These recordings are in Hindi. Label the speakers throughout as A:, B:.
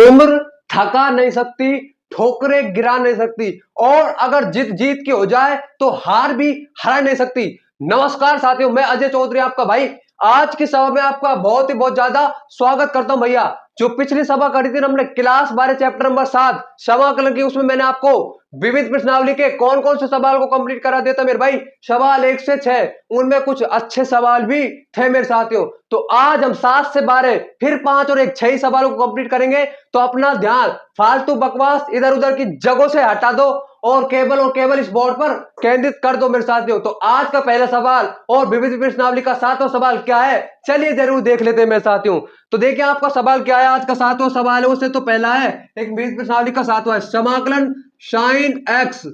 A: उम्र थका नहीं सकती, ठोकरें गिरा नहीं सकती, और अगर जीत जीत की हो जाए तो हार भी हरा नहीं सकती। नमस्कार साथियों, मैं अजय चौधरी आपका भाई आज की सभा में आपका बहुत ज्यादा स्वागत करता हूं। भैया जो पिछली सभा करी थी हमने क्लास 12 चैप्टर नंबर 7 समाकलन की, उसमें मैंने आपको विविध प्रश्नावली के कौन कौन से सवाल को कंप्लीट करा देता मेरे भाई, सवाल 1 से 6, उनमें कुछ अच्छे सवाल भी थे मेरे साथियों। तो आज हम 7 से 12 फिर 5 और 1 6 ही सवालों को कंप्लीट करेंगे। तो अपना ध्यान फालतू बकवास इधर उधर की जगहों से हटा दो और केवल इस बोर्ड पर केंद्रित कर दो मेरे साथियों। तो आज का पहला सवाल और विविध प्रश्नावली का 7वां सवाल क्या है, चलिए जरूर देख लेते हैं मेरे साथियों। तो देखिए आपका सवाल क्या है, आज का 7वां सवाल है, उससे तो पहला है एक विविध प्रश्नावली का 7वां है, समाकलन साइन एक्स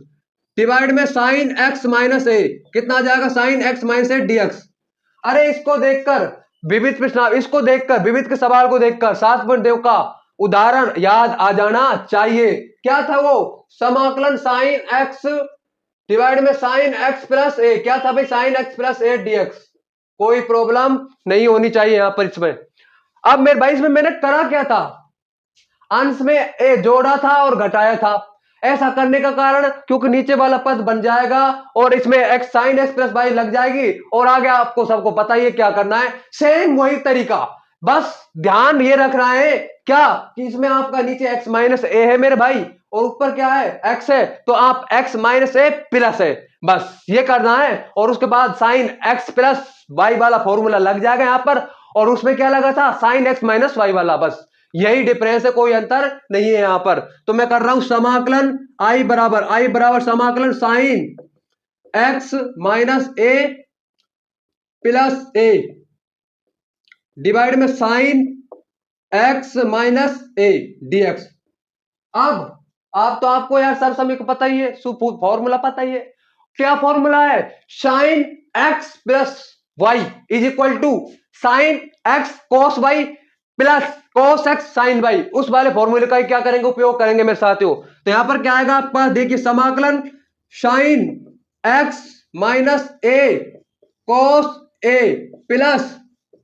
A: डिवाइड में साइन एक्स माइनस ए, कितना आ जाएगा साइन एक्स माइनस ए डीएक्स। अरे इसको देखकर विविध प्रश्नावली, इसको देखकर विविध के सवाल को देखकर शास्त्रपंत देव का उदाहरण याद आ जाना चाहिए। क्या था वो, समाकलन साइन एक्स डिवाइड में साइन एक्स प्लस ए, क्या था भाई साइन एक्स प्लस ए डीएक्स। कोई प्रॉब्लम नहीं होनी चाहिए यहां पर इसमें। अब मेरे भाई इसमें मैंने करा क्या था, अंश में ए जोड़ा था और घटाया था। ऐसा करने का कारण क्योंकि नीचे वाला पद बन जाएगा और इसमें x sine x plus y लग जाएगी, और आगे आपको सबको पता ही है क्या करना है, सेम वही तरीका, बस ध्यान ये रखना है क्या कि इसमें आपका नीचे एक्स माइनस ए है मेरे भाई और ऊपर क्या है एक्स है, तो आप एक्स माइनस ए प्लस है, बस ये करना है। और उसके बाद साइन एक्स प्लस वाई वाला फॉर्मूला लग जाएगा यहां पर, और उसमें क्या लगा था साइन एक्स माइनस वाई वाला, बस यही डिफरेंस है, कोई अंतर नहीं है यहां पर। तो मैं कर रहा हूं समाकलन आई बराबर समाकलन साइन एक्स माइनस ए प्लस ए डिवाइड में साइन एक्स माइनस ए डीएक्स। अब तो आपको यार सर समय को पता ही है, फॉर्मूला पता ही है, क्या फॉर्मूला है, sine x plus y is equal to sine x cos y plus cos x sine y, उस वाले फॉर्मूले का क्या करेंगे, उपयोग करेंगे मेरे साथियों। तो यहां पर क्या आएगा आपका, देखिए समाकलन sine x minus A cos A plus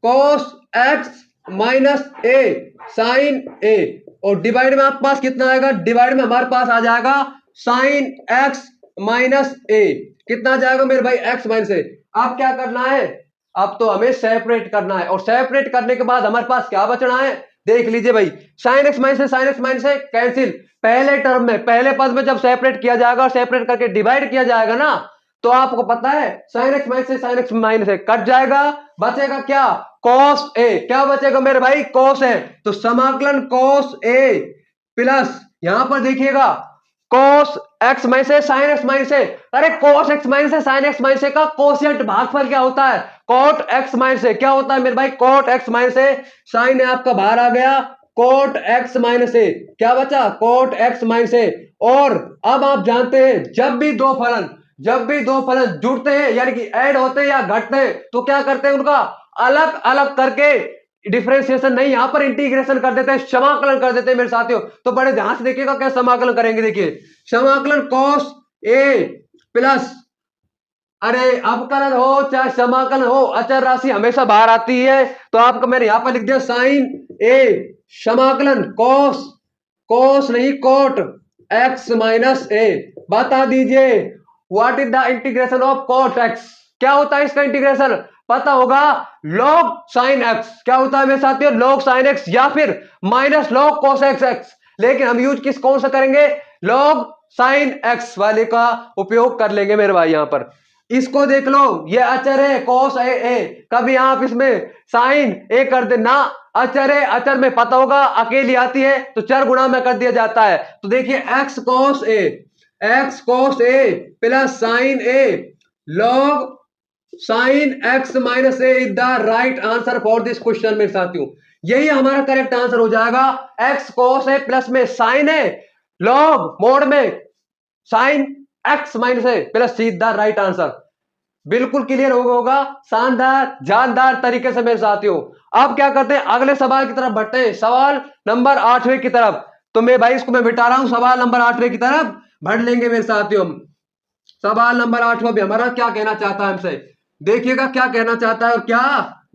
A: cos x minus A sign ए, और डिवाइड में आपके पास कितना आएगा, डिवाइड में हमारे पास आ जाएगा साइन एक्स माइनस ए, कितना आ जाएगा मेरे भाई एक्स माइनस ए। अब क्या करना है, अब तो हमें सेपरेट करना है, और सेपरेट करने के बाद हमारे पास क्या बचना है, देख लीजिए भाई, साइन एक्स माइनस से कैंसिल, पहले टर्म में पहले पद में जब सेपरेट किया जाएगा और सेपरेट करके डिवाइड किया जाएगा ना, तो आपको पता है साइन एक्स माइनस से कट जाएगा, बचेगा क्या कॉस ए, क्या बचेगा मेरे भाई कॉस ए। तो समाकलन कॉस ए प्लस यहां पर देखिएगा कॉस एक्स माइनस से साइन एक्स माइनस से, अरे कॉस एक्स माइनस से साइन एक्स माइनस से का कोशिएंट भागफल क्या होता है, कॉट एक्स माइनस से, क्या होता है मेरे भाई कॉट एक्स माइनस से, साइन आपका बाहर आ गया कोट एक्स माइनस से, क्या बचा कोट एक्स माइनस से। और अब आप जानते हैं जब भी दो फलन जुड़ते हैं यानी कि ऐड होते हैं या घटते हैं, तो क्या करते हैं उनका अलग अलग करके डिफरेंशिएशन नहीं, यहां पर इंटीग्रेशन कर देते हैं, समाकलन कर देते हैं मेरे साथियों। तो बड़े ध्यान से देखिएगा क्या समाकलन करेंगे, देखिए समाकलन कॉस ए प्लस, अरे अवकलन हो चाहे समाकलन हो अचर राशि हमेशा बाहर आती है, तो आपको मैंने यहां पर लिख दिया साइन ए समाकलन कॉस नहीं कोट एक्स माइनस ए। बता दीजिए what is the integration of cot x, क्या होता है इसका इंटीग्रेशन, पता होगा log साइन एक्स, क्या होता है मेरे साथियों log साइन एक्स या फिर माइनस log cos एक्स, लेकिन हम यूज कौन सा करेंगे, log साइन एक्स वाले का उपयोग कर लेंगे मेरे भाई। यहां पर इसको देख लो, ये अचर है cos ए, कभी आप इसमें साइन ए कर देना, अचर है, अचर में पता होगा अकेली आती है तो चर गुणा में कर दिया जाता है। तो देखिए x cos A plus sign A log sine x minus A is the right answer for this question मेरे साथियों, यही हमारा करेक्ट आंसर हो जाएगा। एक्स कोस ए प्लस में साइन ए लॉग मोड में sine x minus A plus c the right answer, बिल्कुल क्लियर होगा शानदार जानदार तरीके से मेरे साथियों। अब क्या करते हैं अगले सवाल की तरफ बढ़ते हैं, सवाल नंबर 8वें की तरफ। तो मैं भाई इसको मैं मिटा रहा हूं, सवाल नंबर 8वें की तरफ बढ़ लेंगे मेरे साथियों। सवाल नंबर 8वां भी हमारा क्या कहना चाहता है हमसे, देखिएगा क्या कहना चाहता है और क्या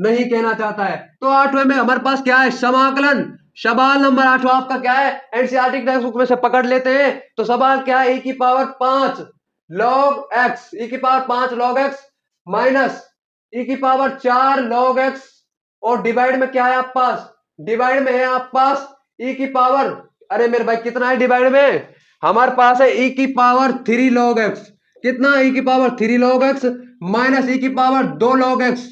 A: नहीं कहना चाहता है। तो 8वें में हमारे पास क्या है, समाकलन सवाल नंबर 8 आपका क्या है, एनसीईआरटी टेक्स्ट बुक में से पकड़ लेते हैं। तो सवाल क्या है, e की पावर 5 log x, e की power 5 log x minus e की पावर 4 log x, और डिवाइड में क्या है आपके पास, डिवाइड में है आपके पास e की पावर, अरे मेरे भाई कितना है डिवाइड में, हमारे पास है e की पावर 3 log x, कितना e की power 3 log x minus e की पावर 2 log x।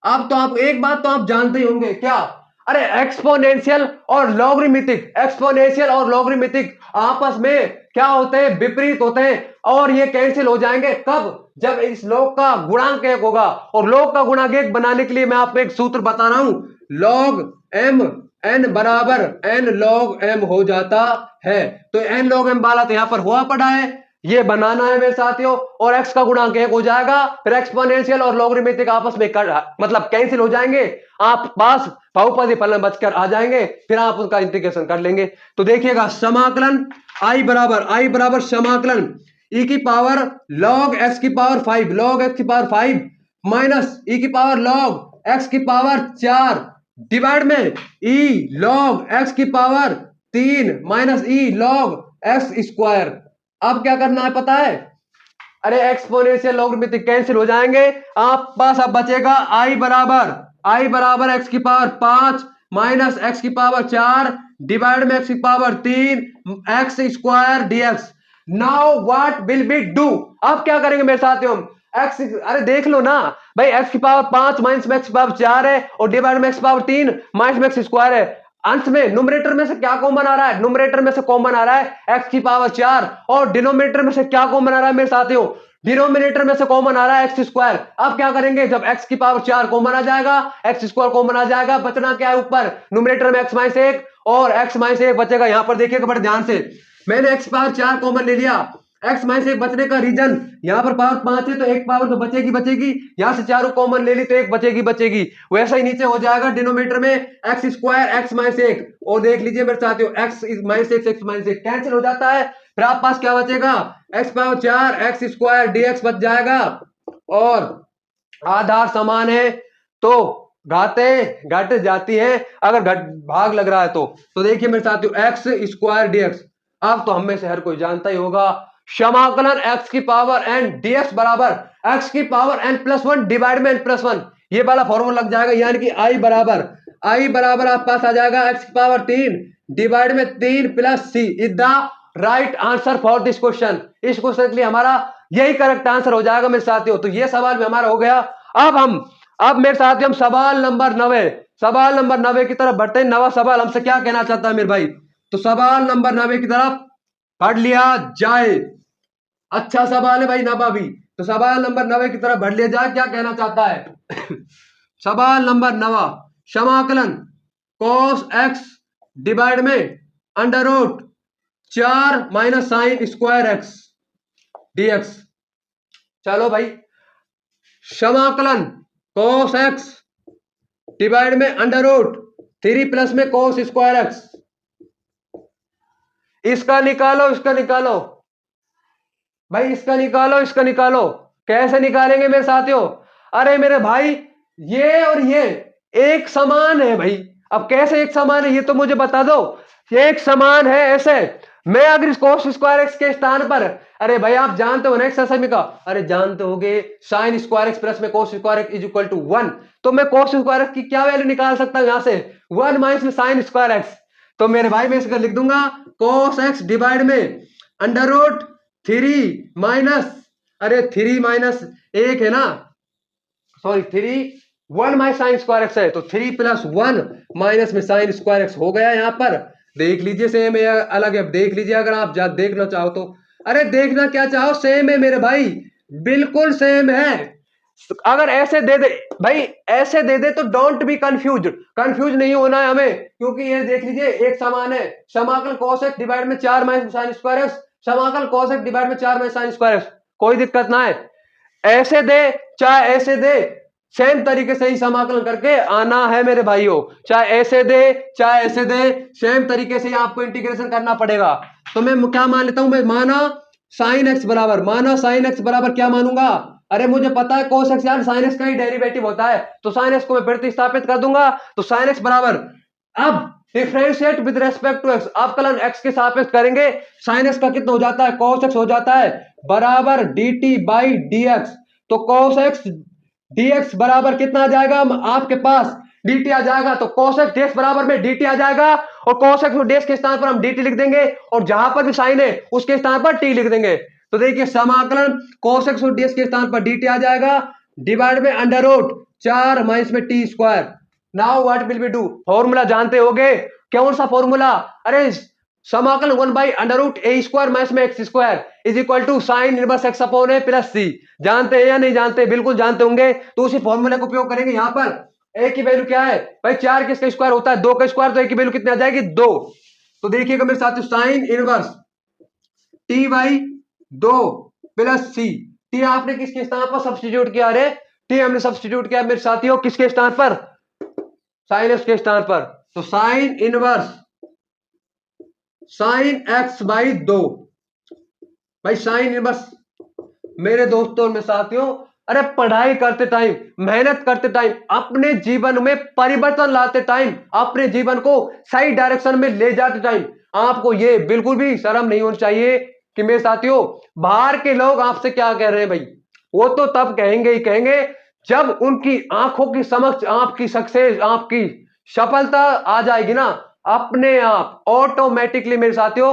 A: अब तो आप एक बात तो आप जानते ही होंगे, क्या, अरे एक्सपोनेंशियल और लॉगरिथमिक, एक्सपोनेंशियल और लॉगरिथमिक आपस में क्या होते हैं, विपरीत होते हैं, और ये कैंसिल हो जाएंगे कब, जब इस लॉग का गुणांक एक होगा। और लॉग का गुणांक एक बनाने के लिए मैं आपको एक सूत्र बता रहा हूं, लॉग एम एन बराबर एन लॉग एम हो जाता है। तो एन लॉग एम वाला तो यहां पर हुआ पड़ा है, ये बनाना है मेरे साथियों, और x का गुणांक एक हो जाएगा, फिर एक्सपोनेंशियल और लॉगरिथमिक आपस में मतलब कैंसिल हो जाएंगे, आप पास बहुपदी फलन बचकर आ जाएंगे, फिर आप उनका इंटीग्रेशन कर लेंगे। तो देखिएगा समाकलन i बराबर समाकलन e की पावर log x की पावर 5 log x की पावर 5 माइनस e की पावर log x की पावर 4 डिवाइड में e log x की power 3 minus e log x square. अब क्या करना है पता है, अरे एक्सपोनेंशियल लॉगरिथमिक कैंसिल हो जाएंगे, आप पास अब बचेगा i बराबर x की पावर 5 माइनस x की पावर 4 डिवाइड में x की power 3 x square dx। Now what will be do, अब क्या करेंगे मेरे साथियों हम, x, अरे देख लो ना भाई, x की पावर 5 माइनस x की पावर 4 है, और डिवाइड में x की पावर 3 माइनस x स्क्वायर है। अंश में न्यूमरेटर में से क्या कॉमन आ रहा है, न्यूमरेटर में से कॉमन आ रहा है x की पावर 4, और डिनोमिनेटर में से क्या कॉमन आ रहा है मेरे साथियों, डिनोमिनेटर में से कॉमन आ रहा है एक्स स्क्वायर। अब क्या करेंगे, जब x की पावर 4 कॉमन आ जाएगा, एक्स स्क्वायर कॉमन आ जाएगा, बचना क्या है ऊपर, न्यूमरेटर में x माइनस 1 और x माइनस 1 बचेगा। यहां पर देखिएगा बड़े ध्यान से, मैंने x पावर 4 कॉमन ले लिया, x माइनस 1 बचने का रीजन, यहां पर पावर 5 है तो एक पावर तो बचेगी, यहां से 4 कॉमन ले ली तो एक बचेगी। वैसा ही नीचे हो जाएगा डिनोमिनेटर में एक्स स्क्वायर x माइनस 1, और देख लीजिए मेरे साथियों x minus 1 x minus 1 cancel हो जाता है, फिर आप पास क्या बचेगा, x power 4 x square dx बच जाएगा, और आधार समान है तो घाते घट जाती है, अगर घट भाग लग रहा है तो देखिए मेरे साथियों x स्क्वायर dx, अब तो हम में से हर कोई जानता ही होगा, समाकलन x की पावर n dx बराबर x की पावर n प्लस 1 डिवाइड में n प्लस 1, ये वाला फॉर्मूला लग जाएगा, यानी कि i बराबर आप पास आ जाएगा x की पावर 3 डिवाइड में 3 plus c is the right answer for this question. इस क्वेश्चन के लिए हमारा यही करेक्ट आंसर हो जाएगा मेरे साथियों। तो ये सवाल भी हमारा हो गया। अब मेरे साथियों हम सवाल नंबर 9 की तरफ बढ़ते हैं। नवा सवाल हमसे क्या कहना चाहता है मेरे भाई, तो सवाल नंबर 9 की तरफ पढ़ लिया जाए। अच्छा सवाल है भाई नवा भी, तो सवाल नंबर 9 की तरफ बढ़ लिया जाए, क्या कहना चाहता है सवाल नंबर 9, समाकलन cos x डिवाइड में under root 4 minus sine square x dx। चलो भाई, समाकलन cos x डिवाइड में अंडर रूट 3 प्लस में cos स्क्वायर एक्स, इसका निकालो भाई, इसका निकालो। कैसे निकालेंगे मेरे साथियों, अरे मेरे भाई ये और ये एक समान है भाई, अब कैसे एक समान है ये तो मुझे बता दो। एक समान है ऐसे, मैं अगर इस cos स्क्वायर एक्स के स्थान पर, अरे भाई आप जानते हो ना एक्सरसाइज का, अरे जानते होगे साइन स्क्वायर एक्स प्लस में cos square x is equal to 1, तो मैं cos स्क्वायर एक्स की क्या वैल्यू निकाल सकता हूं, यहां से 1 माइनस में साइन स्क्वायर एक्स। तो मेरे भाई मैं इसका लिख दूंगा cos एक्स डिवाइड में अंडर रूट 3 माइनस, अरे 3 माइनस 1 है ना, sorry 1 minus sine square x है, तो 3 प्लस 1 माइनस में साइन स्क्वायर एक्स हो गया। यहां पर देख लीजिए सेम है अलग है, देख लीजिए अगर आप देखना चाहो तो, अरे देखना क्या चाहो, सेम है मेरे भाई, बिल्कुल सेम है। अगर ऐसे दे दे भाई, ऐसे दे दे तो डोंट बी कंफ्यूज नहीं होना है हमें, क्योंकि ये देख लीजिए एक समान है। समाकल cos x डिवाइड में 4 माइनस साइन स्क्वायर एक्स, समाकल cos x डिवाइड में 4 माइनस साइन स्क्वायर एक्स, कोई दिक्कत ना है, ऐसे दे चाहे ऐसे दे, सेम तरीके से ही समाकलन करके आना है मेरे भाइयों, चाहे ऐसे दे चाहे ऐसे दे, सेम तरीके से ही आपको इंटीग्रेशन करना पड़ेगा। तो मैं क्या मान लेता हूं, मैं माना साइन एक्स बराबर क्या मानूंगा, अरे मुझे पता है cos x यार साइन एक्स का ही डेरिवेटिव होता है, तो साइन एक्स को मैं प्रतिस्थापित कर दूंगा, तो साइन एक्स बराबर, अब differentiate with respect to x, आप कलन एक्स के सापेक्ष करेंगे, साइन एक्स का कितना हो जाता है, कॉस एक्स हो जाता है, बराबर dt बाई dx। तो कॉस एक्स dx बराबर कितना आ जाएगा, आपके पास dt आ जाएगा, तो cos x dx बराबर में dt आ जाएगा, और cos x dx के स्थान पर हम dt लिख देंगे, और जहां पर भी साइन है उसके स्थान पर t लिख देंगे। तो देखिए समाकलन cos x dx के स्थान पर dt आ जाएगा, डिवाइड में अंडर रूट 4 माइनस में t square. Now what will we do, formula जानते होगे, कौन सा फॉर्मूला, अरे समाकलन 1 by under root a square minus में x square is equal to sine inverse x upon a plus c. जानते हैं या नहीं जानते, बिल्कुल जानते होंगे। तो उसी फॉर्मूले का उपयोग करेंगे। यहां पर ए की वैल्यू क्या है भाई, 4 किसका स्क्वायर होता है, 2 का स्क्वायर, तो ए की वैल्यू कितनी आ जाएगी, 2। तो देखिएगा मेरे साथ, sine inverse t by 2 plus c, t आपने किसके स्थान पर सब्स्टिट्यूट किया, अरे टी हमने सब्स्टिट्यूट किया मेरे साथियों किसके स्थान पर, साइन एक्स के स्थान पर। तो sine inverse sine x by 2, भाई साइन इनवर्स मेरे दोस्तों में साथियों, अरे पढ़ाई करते टाइम, मेहनत करते टाइम, अपने जीवन में परिवर्तन लाते टाइम, अपने जीवन को सही डायरेक्शन में ले जाते टाइम आपको ये बिल्कुल भी शर्म नहीं होनी चाहिए कि मेरे साथियों बाहर के लोग आपसे क्या कह रहे हैं भाई, वो तो तब कहेंगे ही कहेंगे जब उनकी आंखों की समक्ष आपकी सक्सेस, आपकी सफलता आ जाएगी ना, अपने आप ऑटोमेटिकली मेरे साथियों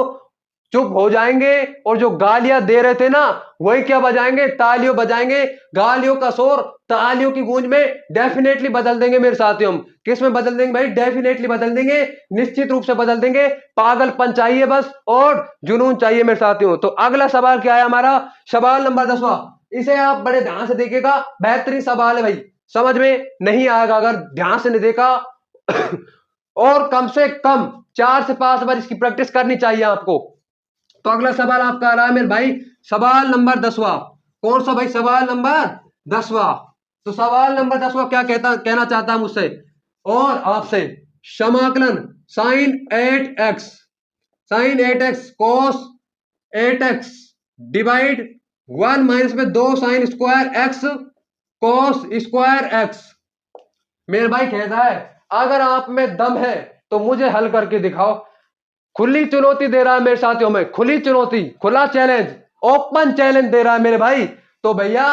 A: चुप हो जाएंगे, और जो गालियां दे रहे थे ना वही क्या बजाएंगे, तालियों बजाएंगे, गालियों का शोर तालियों की गूंज में डेफिनेटली बदल देंगे मेरे साथियों। हम किस में बदल देंगे भाई, डेफिनेटली बदल देंगे, निश्चित रूप से बदल देंगे। पागलपन चाहिए बस और जुनून चाहिए मेरे साथियों। तो अगला सवाल क्या है हमारा, सवाल नंबर 10वां, इसे आप बड़े ध्यान से देखिएगा, बेहतरीन सवाल है भाई, समझ में नहीं आएगा अगर ध्यान से नहीं देखा और कम से कम 4 से 5 बार इसकी प्रैक्टिस करनी चाहिए आपको। तो अगला सवाल आपका आ रहा है मेरे भाई, सवाल नंबर 10वां, कौन सा भाई, सवाल नंबर 10वां। तो सवाल नंबर 10वां क्या कहना चाहता है मुझसे और आपसे, समाकलन sine 8x, sine 8x cos 8x divide 1 minus में 2 sine square x cos square x। मेरे भाई कहता है अगर आप में दम है तो मुझे हल करके दिखाओ, खुली चुनौती दे रहा है मेरे साथियों में, खुली चुनौती, खुला चैलेंज, ओपन चैलेंज दे रहा है मेरे भाई। तो भैया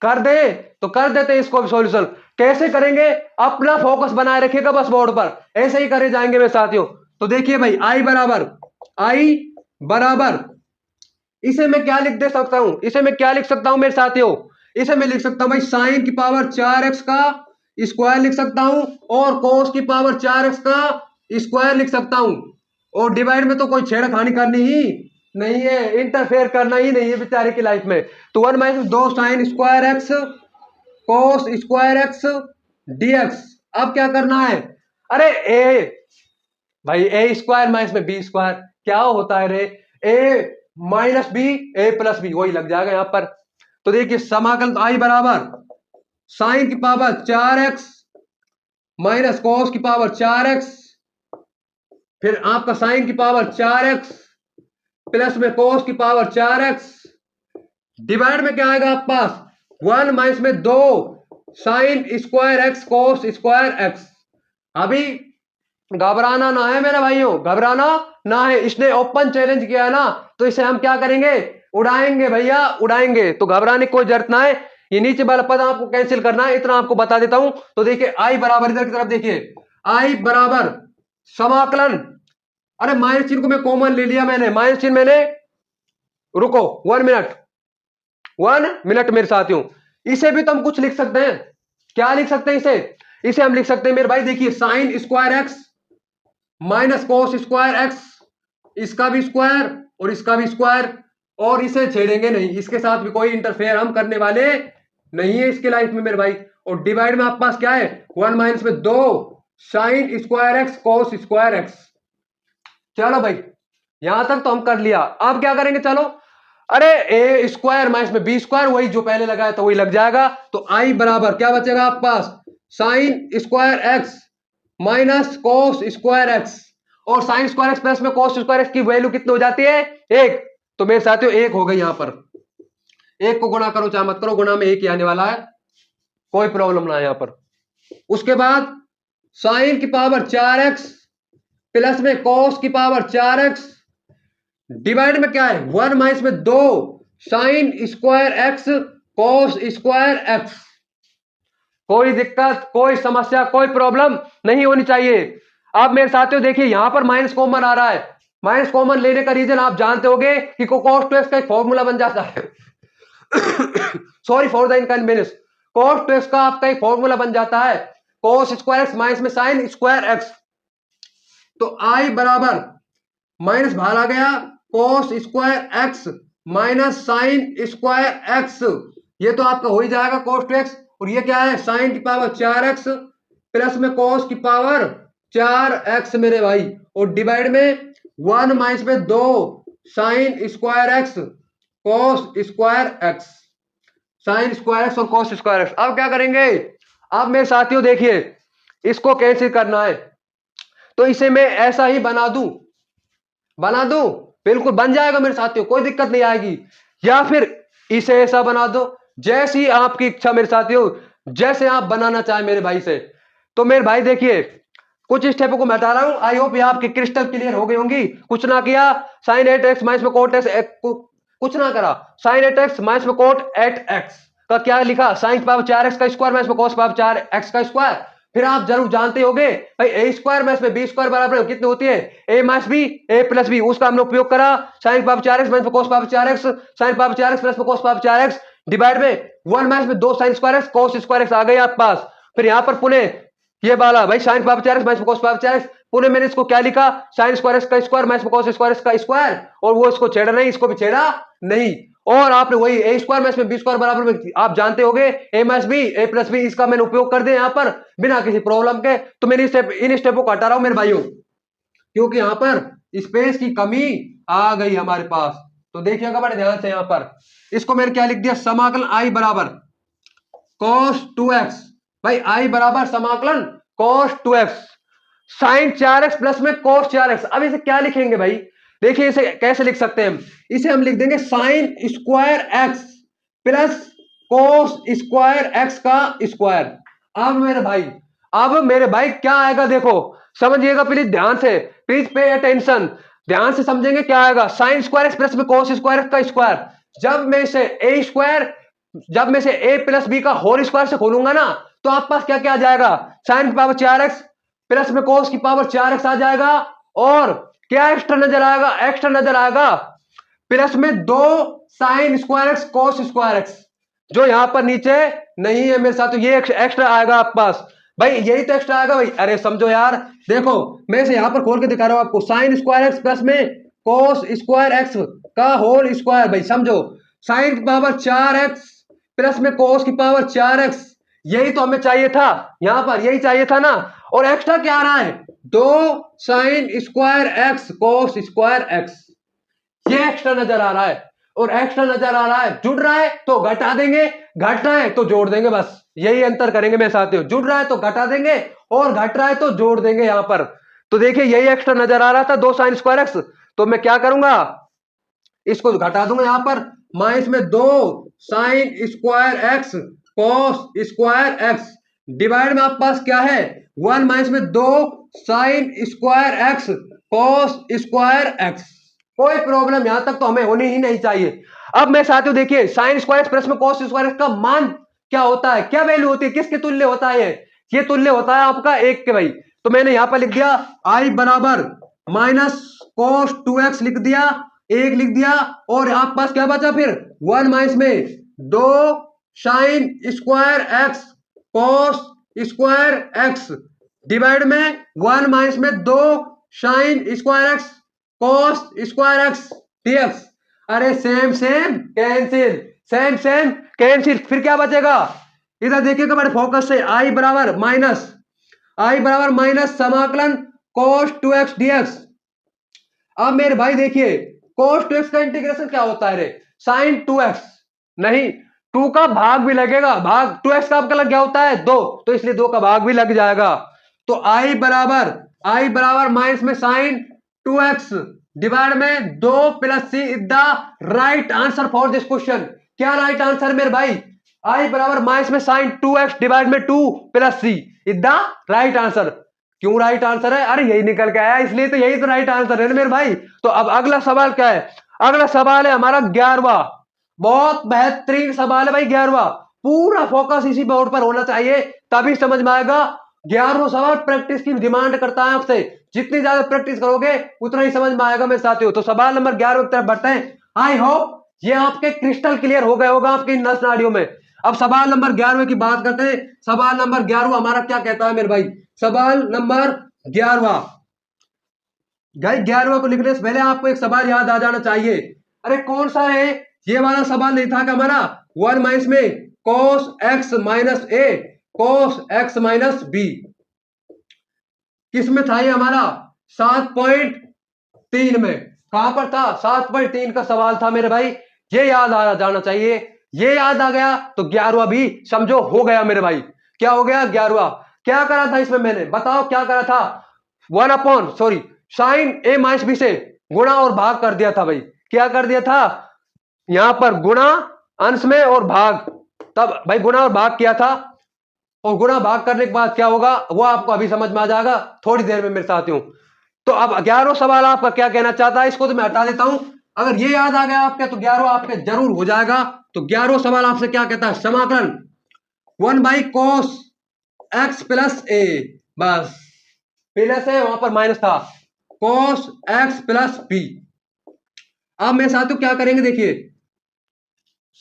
A: कर दे, तो कर देते इसको भी सॉल्यूशन। कैसे करेंगे, अपना फोकस बनाए रखिएगा बस बोर्ड पर, ऐसे ही करे जाएंगे मेरे साथियों। तो देखिए भाई आई बराबर इसे मैं क्या लिख दे सकता हूं, इसे मैं क्या लिख सकता हूं मेरे साथियों, इसे मैं लिख सकता हूं भाई साइन की पावर 4x का स्क्वायर लिख सकता हूं, और कोस की पावर 4x का स्क्वायर लिख सकता हूं, और डिवाइड में तो कोई छेड़खानी करनी ही नहीं है, इंटरफेयर करना ही नहीं है बेचारे की लाइफ में। तो 1 minus 2 sine square x cos square x dx. अब क्या करना है, अरे ए भाई ए स्क्वायर माइनस में बी स्क्वायर क्या होता है रे, a minus b a plus b, वही लग जाएगा यहां पर। तो देखिए समाकलन आई बराबर साइन की पावर 4x माइनस कॉस की पावर 4x, फिर आपका साइन की पावर 4x प्लस में कोस की पावर 4x, डिवाइड में क्या आएगा आपके पास 1 माइनस में 2 sine square x cos square x. अभी घबराना ना है मेरे भाइयों, घबराना ना है, इसने ओपन चैलेंज किया है ना, तो इसे हम क्या करेंगे, उड़ाएंगे भैया उड़ाएंगे। तो घबराने की कोई जरूरत ना है, ये नीचे वाला पद आपको कैंसिल करना है, इतना आपको बता देता हूं। तो देखिए आई बराबर, इधर की तरफ देखिए आई बराबर समाकलन, अरे माइनस चिन्ह को मैं कॉमन ले लिया, मैंने माइनस चिन्ह मैंने, रुको 1 मिनट मेरे साथियों, इसे भी तो हम कुछ लिख सकते हैं, क्या लिख सकते हैं इसे हम लिख सकते हैं मेरे भाई, देखिए sign square x minus cos square x, इसका भी स्क्वायर और इसका भी स्क्वायर, और इसे छेड़ेंगे नहीं, इसके साथ भी कोई इंटरफेयर हम करने वाले नहीं है इसके लाइफ में मेरे भाई। और डिवाइड में आपके पास क्या है 1 माइनस में 2 sine square x cos square x. चलो भाई यहां तक तो हम कर लिया, अब क्या करेंगे, चलो अरे ए स्क्वायर माइनस में बी स्क्वायर, वही जो पहले लगाया तो वही लग जाएगा। तो आई बराबर क्या बचेगा आपके पास, sine square x minus cos square x, और साइन स्क्वायर एक्स प्लस में कोस स्क्वायर एक्स की वैल्यू कितनी हो जाती है, 1। तो मेरे साथियों 1 हो गई, यहां पर 1 को गुणा करो चाहे मत करो, गुणा में 1 ही आने वाला है, कोई प्रॉब्लम ना है यहां पर। उसके बाद साइन की पावर 4x प्लस में cos की पावर 4x डिवाइड में क्या है 1 माइनस में 2 sine square x cos square x. कोई दिक्कत, कोई समस्या, कोई प्रॉब्लम नहीं होनी चाहिए। आप मेरे साथियों देखिए यहां पर माइनस कॉमन आ रहा है। माइनस कॉमन लेने का रीजन आप जानते होंगे कि cos 2x का एक फॉर्मूला बन जाता है। Sorry for the inconvenience. cos 2x का आपका एक फॉर्मूला बन जाता है cos स्क्वायर एक्स माइनस में साइन स्क्वायर एक्स। तो आई बराबर माइनस बाहर आ गया cos square x minus sine square x. ये तो आपका हो ही जाएगा cos 2x, और ये क्या है साइन की पावर 4x प्लस में cos की पावर 4x मेरे भाई, और डिवाइड में 1 माइनस में 2 sine square x cos square x. Sign square x और cos स्क्वायर एक्स। अब क्या करेंगे, अब मेरे साथियों देखिए इसको कैंसिल करना है, तो इसे मैं ऐसा ही बना दूं बिल्कुल बन जाएगा मेरे साथियों, कोई दिक्कत नहीं आएगी। या फिर इसे ऐसा बना दो, जैसी आपकी इच्छा मेरे साथियों, जैसे आप बनाना चाहे मेरे भाई से। तो मेरे भाई देखिए कुछ स्टेपों को मैं हटा रहा हूं, आई होप ये आपके क्रिस्टल क्लियर हो गई होंगी। कुछ ना किया साइन 8x माइनस में कोट एक्स, कुछ ना करा साइन 8x माइनस में कोट 8x का क्या लिखा साइन पावर 4x का स्क्वायर माइनस में कोस पावर 4x का स्क्वायर। फिर आप जरूर जानते होंगे भाई ए स्क्वायर माइनस में बी स्क्वायर बराबर कितनी होती है a minus b a plus b, उसका हमने उपयोग करा साइन पावर 4x माइनस में cos power 4x sine power 4x plus में कोस पावर 4x डिवाइड में 1 माइनस में 2 sine square x cos square x आ गई आपके पास। फिर यहां पर पुनः ये वाला भाई साइन पावर 4x माइनस में कोस पावर 4x, पुनः मैंने इसको क्या लिखा साइन स्क्वायर एक्स का स्क्वायर माइनस में कोस स्क्वायर एक्स का स्क्वायर, और वो इसको छेड़ा नहीं, इसको भी छेड़ा नहीं। और आपने वही ए स्क्वायर माइनस में बी स्क्वायर बराबर में आप जानते होंगे ए minus b a plus B, इसका मैंने उपयोग कर दिया यहाँ पर बिना किसी प्रॉब्लम के। तो मैंने इन स्टेपों को हटा रहा हूं मेरे भाइयों, क्योंकि यहां पर स्पेस की कमी आ गई हमारे पास। तो देखिएगा बड़े ध्यान से, यहां पर इसको मैंने क्या लिख दिया समाकलन आई बराबर cos 2x, भाई आई बराबर समाकलन cos 2x sine 4x plus में cos 4x। अब इसे क्या लिखेंगे भाई, देखिए इसे कैसे लिख सकते हैं हम, इसे हम लिख देंगे sign square x plus cos square x का स्क्वायर। अब मेरे भाई क्या आएगा देखो समझिएगा प्लीज ध्यान से, प्लीज पे अटेंशन, ध्यान से समझेंगे क्या आएगा साइन स्क्वायर एक्स प्लस में cos स्क्वायर एक्स का स्क्वायर। जब मैं से ए प्लस बी का होल स्क्वायर से खोलूंगा ना, तो आपके पास क्या क्या आ जाएगा साइन की पावर 4x प्लस में cos की पावर 4x आ जाएगा, और क्या एक्स्ट्रा नजर आएगा प्लस में 2 sine square x cos square x, जो यहां पर नीचे नहीं है मेरे साथ। तो ये एक्स्ट्रा आएगा आपके पास भाई, यही तो एक्स्ट्रा आएगा भाई। अरे समझो यार, देखो मैं इसे यहां पर खोल के दिखा रहा हूं आपको, साइन स्क्वायर एक्स प्लस में cos स्क्वायर एक्स का होल स्क्वायर। भाई समझो साइन की पावर 4x प्लस में cos की पावर 4x, यही तो हमें चाहिए था, यहां पर यही चाहिए था ना। और एक्स्ट्रा क्या आ रहा है 2 sine square x cos square x, ये एक्स्ट्रा नजर आ रहा है। और एक्स्ट्रा नजर आ रहा है, जुड़ रहा है तो घटा देंगे, घट रहा है तो जोड़ देंगे, बस यही अंतर करेंगे मेरे साथियों। जुड़ रहा है तो घटा देंगे और घट रहा है तो जोड़ देंगे यहां पर। तो देखिए यही एक्स्ट्रा नजर आ रहा था 2 साइन स्क्वायर एक्स, तो मैं क्या करूंगा इसको घटा दूंगा यहां पर, माइनस में 2 sine square x cos square x divide में आपके पास क्या है 1 माइनस में 2 sine square x cos square x. कोई प्रॉब्लम यहां तक तो हमें होनी ही नहीं चाहिए। अब मैं साथियों देखिए साइन स्क्वायर एक्स प्लस में cos स्क्वायर एक्स का मान क्या होता है, क्या वैल्यू होती है, किसके तुल्य होता है ये तुल्य होता है आपका 1 के भाई। तो मैंने यहां पर लिख दिया आई बराबर माइनस cos 2x लिख दिया, 1 लिख दिया, और आपके पास क्या बचा फिर 1 माइनस में 2 sine square x cos square x divide में 1 माइनस में 2 sine square x cos square x dx। अरे सेम सेम कैंसिल, फिर क्या बचेगा इधर देखिएगा बड़े फोकस से, आई बराबर माइनस समाकलन cos 2x dx। अब मेरे भाई देखिए cos 2x का इंटीग्रेशन क्या होता है रे साइन 2x, नहीं 2 का भाग भी लगेगा, भाग 2x का आपका लग गया होता है 2, तो इसलिए 2 का भाग भी लग जाएगा। तो आई बराबर माइनस में साइन 2x डिवाइड में 2 plus c is the right answer for this question. क्या राइट आंसर मेरे भाई, आई बराबर माइनस में साइन 2x डिवाइड में 2 plus c is the right answer. क्यों राइट आंसर है? अरे यही निकल के आया, इसलिए तो यही तो राइट आंसर है ना मेरे भाई। तो अब अगला सवाल क्या है? अगला सवाल है हमारा 11वां। बहुत बेहतरीन सवाल है भाई 11वां। पूरा फोकस इसी बोर्ड पर होना चाहिए, तभी समझ में आएगा। 11वां सवाल प्रैक्टिस की डिमांड करता है आपसे। जितनी ज्यादा प्रैक्टिस करोगे उतना ही समझ में आएगा मेरे साथियों। तो सवाल नंबर 11 की तरफ बढ़ते हैं। आई होप ये आपके क्रिस्टल क्लियर हो गए होगा आपकी नस नाड़ियों में। अब सवाल नंबर 11 की बात करते हैं। सवाल नंबर 11 हमारा क्या कहता है मेरे भाई? सवाल नंबर 11। गाइस 11 को लिखने से पहले आपको एक सवाल याद आ जाना चाहिए। अरे कौन सा है? ये वाला सवाल नहीं था क्या हमारा? 1 माइनस में cos x माइनस ए cos x माइनस बी, किस में था ये हमारा? 7.3 में। कहां पर था? 7.3 का सवाल था मेरे भाई। ये याद आ जाना चाहिए। ये याद आ गया तो 11वां भी समझो हो गया मेरे भाई। क्या हो गया? 11वां। क्या करा था इसमें मैंने? बताओ क्या करा था? 1 साइन ए माइनस बी से गुणा और भाग कर दिया था भाई। क्या कर दिया था? यहां पर गुणा अंश में और भाग, तब भाई गुणा और भाग किया था। और गुणा भाग करने के बाद क्या होगा वो आपको अभी समझ में आ जाएगा थोड़ी देर में मेरे साथियों। तो अब 11वां सवाल आपका क्या कहना चाहता है, इसको तो मैं हटा देता हूं। अगर ये याद आ गया आपके तो 11वां आपके जरूर हो जाएगा। तो 11वां सवाल आपसे क्या कहता है? समाकलन 1/cos x प्लस ए, बस प्लस है वहां पर माइनस था, cos x प्लस बी। अब मेरे साथियों क्या करेंगे देखिए,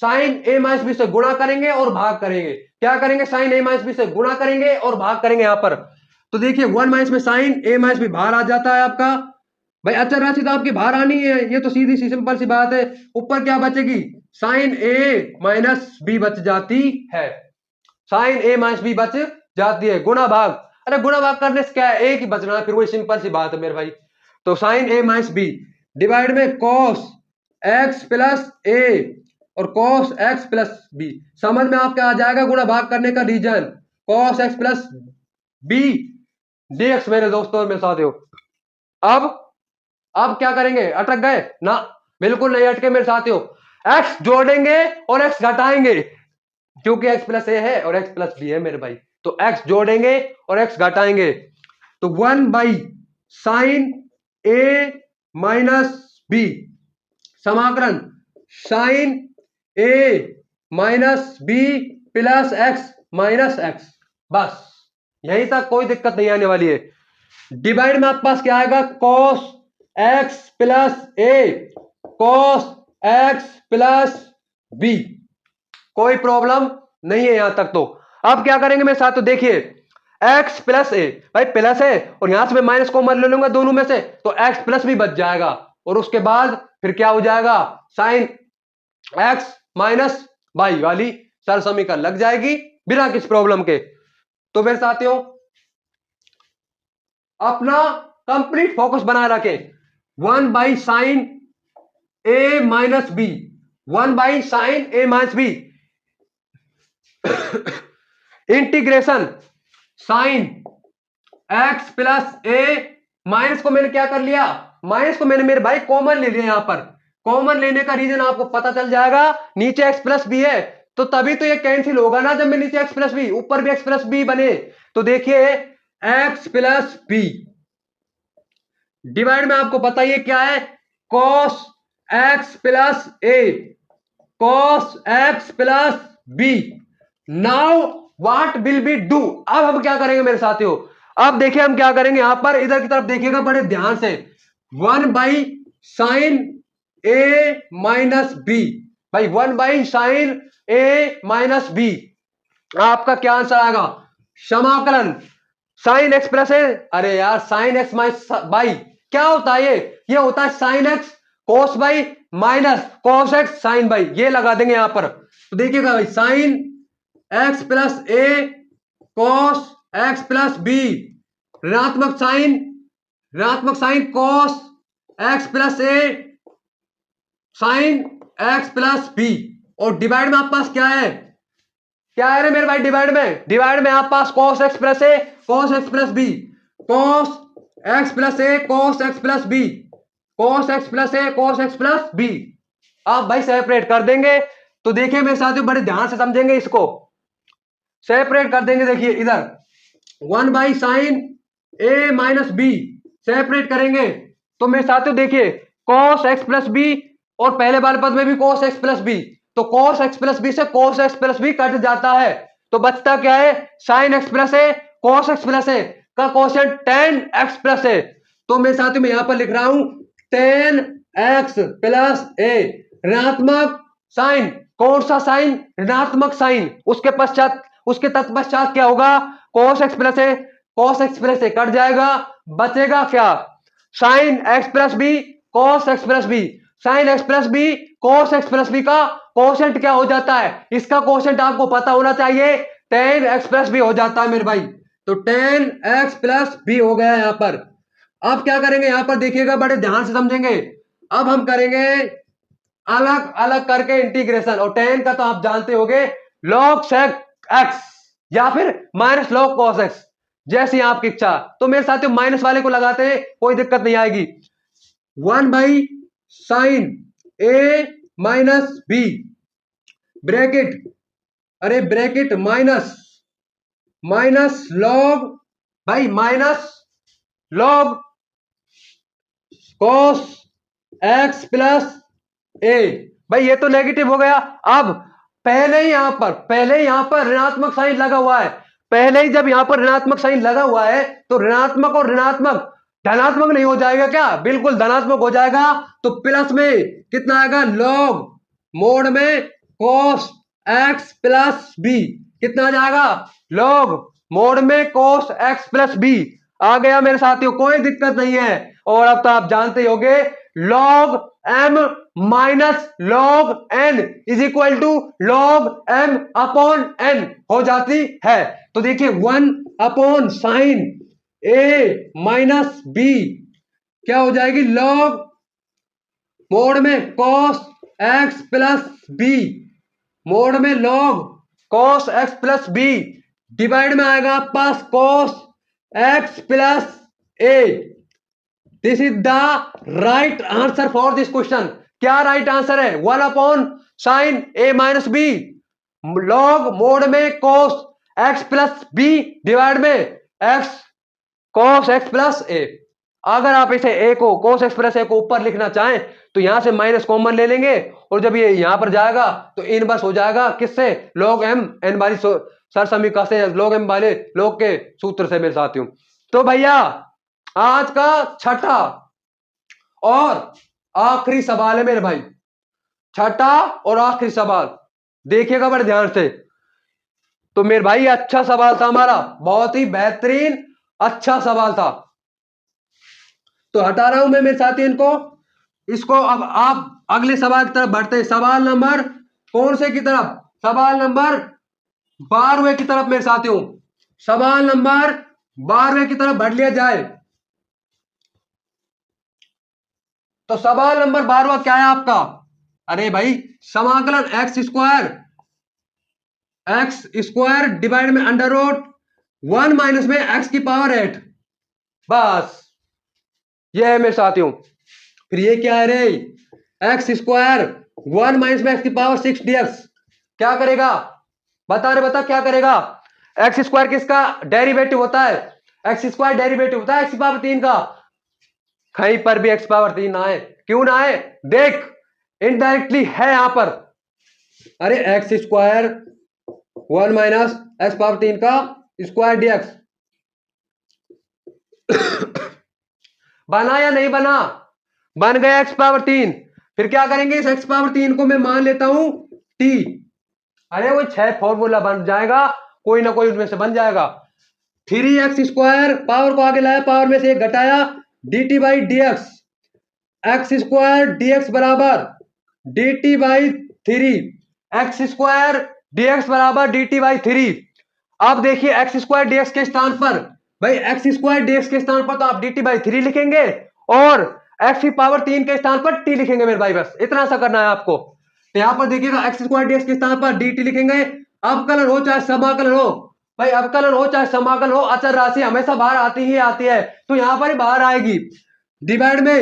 A: साइन ए माइनस बी से गुणा करेंगे और भाग करेंगे। क्या करेंगे? साइन ए माइनस बी से गुणा करेंगे और भाग करेंगे यहां पर। तो देखिए 1 माइनस में साइन ए माइनस बी बाहर आ जाता है आपका भाई। अचर राशि तो आपकी बाहर आनी है, ये तो सीधी सी सिंपल सी बात है। ऊपर क्या बचेगी? साइन ए माइनस बी बच जाती है। साइन ए माइनस बी बच जाती है। गुणा भाग, अरे गुणा भाग करने से क्या है? एक ही बचना है, फिर वही सिंपल सी बात है मेरे भाई। तो sign a minus B divide में कॉस एक्स प्लस ए और cos x प्लस बी। समझ में आपके आ जाएगा गुणा भाग करने का reason, cos x plus b dx मेरे दोस्तों और मेरे साथियों। अब क्या करेंगे? अटक गए ना? बिल्कुल नहीं अटके मेरे साथियों। x जोड़ेंगे और x घटाएंगे, क्योंकि x प्लस ए है और x प्लस बी है मेरे भाई। तो x जोड़ेंगे और x घटाएंगे। तो 1/sin a माइनस बी समाकलन sine a minus b plus x minus x, बस यहीं तक कोई दिक्कत नहीं आने वाली है। डिवाइड में आपके पास क्या आएगा? cos x plus a cos x plus B, कोई प्रॉब्लम नहीं है यहां तक। तो अब क्या करेंगे मेरे साथ? तो देखिए x प्लस ए, भाई प्लस है और यहां से मैं माइनस कॉमन ले लूंगा दोनों में से, तो x प्लस भी बच जाएगा। और उसके बाद फिर क्या हो जाएगा? साइन x माइनस बाई वाली सरसमीकरण लग जाएगी बिना किसी प्रॉब्लम के। तो मेरे साथियों अपना कंप्लीट फोकस बनाए रखें। 1/sin a minus b, 1/sin a minus b integration sine x plus a, minus को मैंने क्या कर लिया? माइनस को मैंने मेरे भाई कॉमन ले लिया। यहां पर कॉमन लेने का रीजन आपको पता चल जाएगा। नीचे x प्लस बी है तो तभी तो ये कैंसिल होगा ना, जब मैं नीचे x प्लस बी ऊपर भी x प्लस बी बने। तो देखिए x प्लस बी डिवाइड में आपको पता ही क्या है? cos x plus a cos x plus b. Now what will be do? अब हम क्या करेंगे मेरे साथियों? अब देखिए हम क्या करेंगे, यहां पर इधर की तरफ देखिएगा बड़े ध्यान से। 1/sin ए माइनस बी, भाई 1/sin ए माइनस बी आपका क्या आंसर आएगा? समाकलन साइन एक्स प्लस है, अरे यार साइन एक्स माइनस बाई क्या होता है? ये होता है sine x cos b minus cos x sine b, ये लगा देंगे यहां पर। तो देखिएगा भाई sine x plus a cos x plus b, ऋणात्मक sine cos x plus a sine x plus b. और डिवाइड में आपके पास क्या है? क्या है रे मेरे भाई? डिवाइड में आपके पास cos x plus a cos x plus b, cos x plus a cos x plus b, cos x plus a cos x plus b. आप भाई सेपरेट कर देंगे। तो देखिए मेरे साथियों बड़े ध्यान से समझेंगे, इसको सेपरेट कर देंगे। देखिए इधर 1/sin ए माइनस बी सेपरेट करेंगे तो मेरे साथियों देखिए cos x प्लस बी और पहले वाले पद में भी cos x प्लस बी, तो cos x प्लस बी से cos x plus b cut जाता है तो बचता क्या है sin x plus a cos x plus a का quotient tan x plus a. तो मेरे साथियों मैं यहां पर लिख रहा हूं tan x प्लस ए ऋणात्मक साइन, कौन सा साइन ऋणात्मक साइन, उसके पश्चात उसके तत्पश्चात क्या होगा cos x plus a, cos x plus a cut जाएगा बचेगा क्या sine x plus b cos x plus b, sine x plus b cos x plus b का कोशेंट क्या हो जाता है, इसका कोशेंट आपको पता होना चाहिए tan x प्लस बी हो जाता है मेरे भाई। तो tan x प्लस बी हो गया यहां पर। अब क्या करेंगे यहां पर देखिएगा बड़े ध्यान से समझेंगे। अब हम करेंगे अलग अलग करके इंटीग्रेशन, और tan का तो आप जानते होंगे log sec x या फिर माइनस log cos x जैसी आपकी इच्छा। तो मेरे साथियों माइनस वाले को लगाते हैं कोई दिक्कत नहीं आएगी। 1 by sine a minus b bracket, अरे ब्रैकेट माइनस माइनस लॉग भाई minus log cos x plus a, भाई ये तो नेगेटिव हो गया। अब पहले ही यहां पर ऋणात्मक साइन लगा हुआ है, पहले ही जब यहां पर ऋणात्मक साइन लगा हुआ है तो ऋणात्मक और ऋणात्मक धनात्मक नहीं हो जाएगा क्या, बिल्कुल धनात्मक हो जाएगा। तो प्लस में कितना आएगा लॉग मोड में cos x प्लस बी, कितना आ जाएगा लॉग मोड में cos x प्लस बी आ गया मेरे साथियों, कोई दिक्कत नहीं है। और अब तो आप जानते ही होंगे log m minus log n is equal to log m upon n हो जाती है। तो देखिए 1 upon sine a minus b क्या हो जाएगी log मोड में cos x plus b, mod में log cos x plus b divide में आएगा पास cos x plus a। This is the right answer for this question. क्या राइट आंसर है 1 upon sine a minus b log mod में cos x plus b divide में x cos x plus a। अगर आप इसे a को cos x प्लस a को ऊपर लिखना चाहें तो यहां से माइनस कॉमन ले लेंगे और जब ये यहां पर जाएगा तो इनवर्स हो जाएगा किससे log m n वाली सर समीकरण से, log m वाले log के सूत्र से मेरे साथियों। तो भैया आज का छठा और आखिरी सवाल है मेरे भाई, छठा और आखिरी सवाल देखिएगा बड़े ध्यान से। तो मेरे भाई अच्छा सवाल था हमारा, बहुत ही बेहतरीन अच्छा सवाल था। तो हटा रहा हूं मैं मेरे साथी इनको, इसको। अब आप अगले सवाल की तरफ बढ़ते हैं। सवाल नंबर कौन से की तरफ, सवाल नंबर 12वें की तरफ मेरे साथियों, सवाल नंबर 12वें की तरफ बढ़ लिया जाए। तो सवाल नंबर 12वां क्या है आपका, अरे भाई समाकलन एक्स स्क्वायर डिवाइड में अंडर रूट 1 माइनस में एक्स की पावर 8, बस ये है मेरे साथियों। फिर ये क्या है रे एक्स स्क्वायर 1 माइनस में एक्स की पावर 6 dx, क्या करेगा बता रे बता क्या करेगा। एक्स स्क्वायर किसका डेरिवेटिव होता है, एक्स स्क्वायर डेरिवेटिव होता है एक्स की पावर 3 का, कहीं पर भी एक्स पावर 3 ना आए, क्यों ना आए देख इनडायरेक्टली है यहां पर। अरे x square 1 minus x power 3 का स्क्वायर dx बना या नहीं बना, बन गया एक्स पावर 3। फिर क्या करेंगे इस एक्स पावर 3 को मैं मान लेता हूं t, अरे वो 6 फॉर्मूला बन जाएगा, कोई ना कोई उनमें से बन जाएगा। 3x स्क्वायर पावर को आगे लाया, पावर में से एक घटाया dt by dx, x square dx बराबर dt by 3, x square dx बराबर dt बाई 3। अब देखिए एक्स स्क्वायर dx के स्थान पर, भाई एक्स स्क्वायर dx के स्थान पर तो आप dt बाई 3 लिखेंगे और एक्स की पावर 3 के स्थान पर t लिखेंगे मेरे भाई, बस इतना सा करना है आपको। तो यहां पर देखिएगा एक्स स्क्वायर dx के स्थान पर dt लिखेंगे, अवकलन हो चाहे समाकलन हो, भाई अवकलन हो चाहे समाकलन हो अचर राशि हमेशा बाहर आती ही आती है, तो यहां पर ही बाहर आएगी डिवाइड में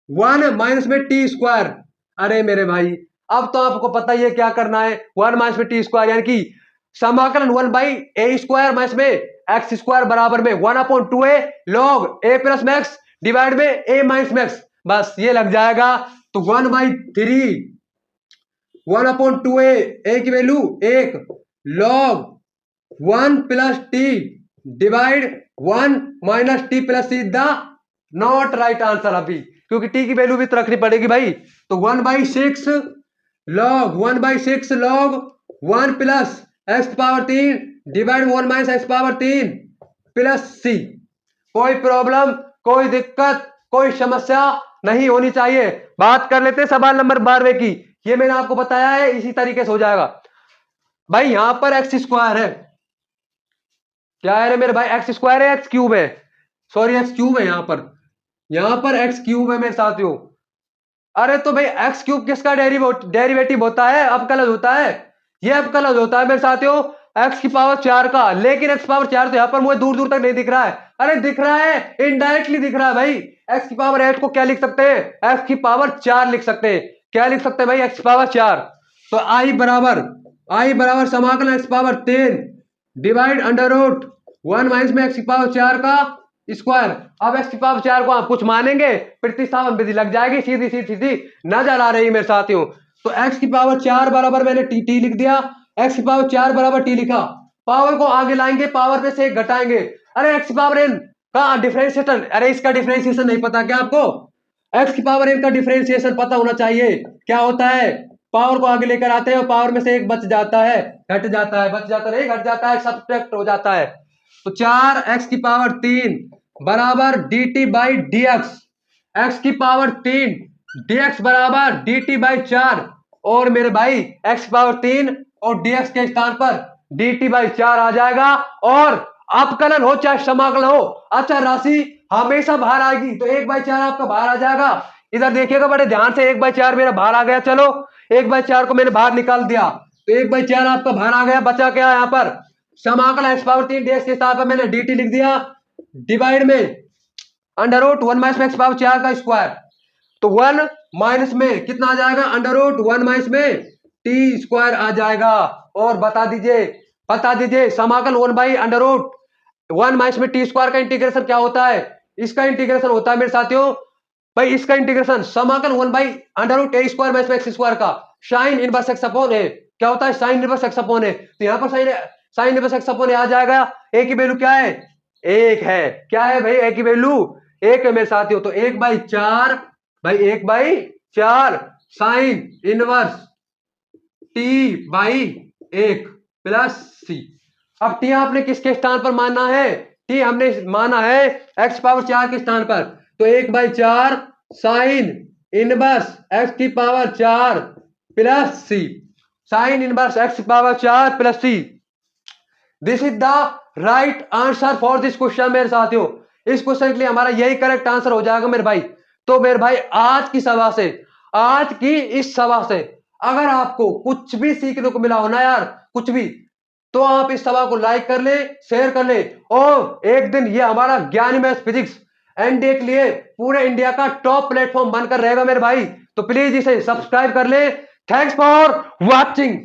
A: 1 माइनस में टी स्क्वायर। अरे मेरे भाई अब तो आपको पता ही है क्या करना है, 1 माइनस में टी स्क्वायर यानी कि समाकलन 1 बाई ए स्क्वायर माइनस में एक्स स्क्वायर बराबर में 1/2a log a plus max divide में a माइनस मैक्स, बस ये लग जाएगा। तो 1/3 1/2a, a की value 1 log 1 plus t divide 1 minus t plus c, the not right answer अभी, क्योंकि टी की वैल्यू भी तो रखनी पड़ेगी भाई। तो 1/6 log 1 plus x power 3 divide 1 minus x power 3 plus c. कोई प्रॉब्लम, कोई दिक्कत, कोई समस्या नहीं होनी चाहिए। बात कर लेते हैं सवाल नंबर 12 की। ये मैंने आपको बताया है, इसी तरीके से हो जाएगा भाई। यहां पर एक्स स्क्वायर है, क्या है मेरे भाई, एक्स स्क्वायर है, एक्स क्यूब है, सॉरी एक्स क्यूब है, यहां पर एक्स क्यूब है मेरे साथियों। अरे तो भाई एक्स क्यूब किसका डेरिवेटिव होता है, अवकलज होता है, ये अवकलज होता है मेरे साथियों एक्स की पावर 4 का। लेकिन एक्स पावर 4 तो यहां पर मुझे दूर दूर तक नहीं दिख रहा है। अरे दिख रहा है, इनडायरेक्टली दिख रहा है भाई। एक्स की पावर 8 को क्या लिख सकते हैं, एक्स की पावर 4 लिख सकते हैं। क्या लिख सकते हैं भाई, एक्स की पावर 4। तो आई बराबर समाकलन x power 3 divide under root 1 minus में एक्स की पावर 4 का स्क्वायर। अब एक्स की पावर 4 को आप कुछ मानेंगे, प्रतिस्थापन विधि लग जाएगी, सीधी सीधी नजर आ रही मेरे साथियों। तो एक्स की पावर 4 बराबर मैंने टी लिख दिया, एक्स की पावर 4 बराबर टी लिखा। पावर को आगे लाएंगे, पावर में से एक घटाएंगे। अरे एक्स की पावर एन का डिफरेंशिएशन, अरे इसका डिफरेंशिएशन नहीं पता क्या आपको, एक्स की पावर एन का डिफरेंशिएशन पता होना चाहिए। क्या होता है, पावर को आगे लेकर आते हैं और पावर में से एक बच जाता है, घट जाता है, बच जाता नहीं, घट जाता है, सब्ट्रैक्ट हो जाता है। तो 4 एक्स की पावर 3 बराबर D T by D x, x की पावर 3 dx बराबर dt बाई 4, और मेरे भाई x पावर 3 और dx के स्थान पर dt बाई 4 आ जाएगा। और अपकलन हो चाहे समाकलन हो, अच्छा राशि हमेशा बाहर आएगी, तो 1/4 आपका बाहर आ जाएगा। इधर देखिएगा बड़े ध्यान से, 1/4 मेरा बाहर आ गया। चलो 1/4 को मैंने बाहर निकाल दिया, तो 1/4 आपका बाहर आ गया। बचा क्या यहाँ पर, समाकलन x पावर 3 dx के स्थान पर मैंने dt लिख दिया, डिवाइड में under root 1 minus x power 4 का स्क्वायर। तो 1 माइनस में कितना आ जाएगा, अंडर रूट 1 माइनस में टी स्क्वायर आ जाएगा। और बता दीजिए समाकल 1 बाई अंडर रूट 1 माइनस में टी स्क्वायर का इंटीग्रेशन क्या होता है, इसका इंटीग्रेशन होता है मेरे साथियों भाई, इसका इंटीग्रेशन समाकल 1 by under root a square minus x square का sine inverse x upon a. क्या होता है, sine inverse x upon a. तो यहाँ पर sine inverse x upon a आ जाएगा। ए की वैल्यू क्या है, 1 है। क्या है भाई, ए की वैल्यू 1 है मेरे साथियों। तो 1/4 भाई, 1/4 sine inverse t by 1 plus c. अब टी आपने किसके स्थान पर मानना है, टी हमने माना है एक्स पावर 4 के स्थान पर। तो 1/4 साइन इनवर्स एक्स की power 4 plus c, sine inverse x की power 4 plus c. This is the right answer for this question मेरे साथियों। इस क्वेश्चन के लिए हमारा यही करेक्ट आंसर हो जाएगा मेरे भाई। तो मेरे भाई आज की इस सभा से अगर आपको कुछ भी सीखने को मिला हो ना यार, कुछ भी, तो आप इस सभा को लाइक कर ले, शेयर कर ले, और एक दिन ये हमारा ज्ञानी मैथ्स फिजिक्स एनडीए के लिए पूरे इंडिया का टॉप प्लेटफॉर्म बनकर रहेगा मेरे भाई। तो प्लीज इसे सब्सक्राइब कर ले। Thanks for watching.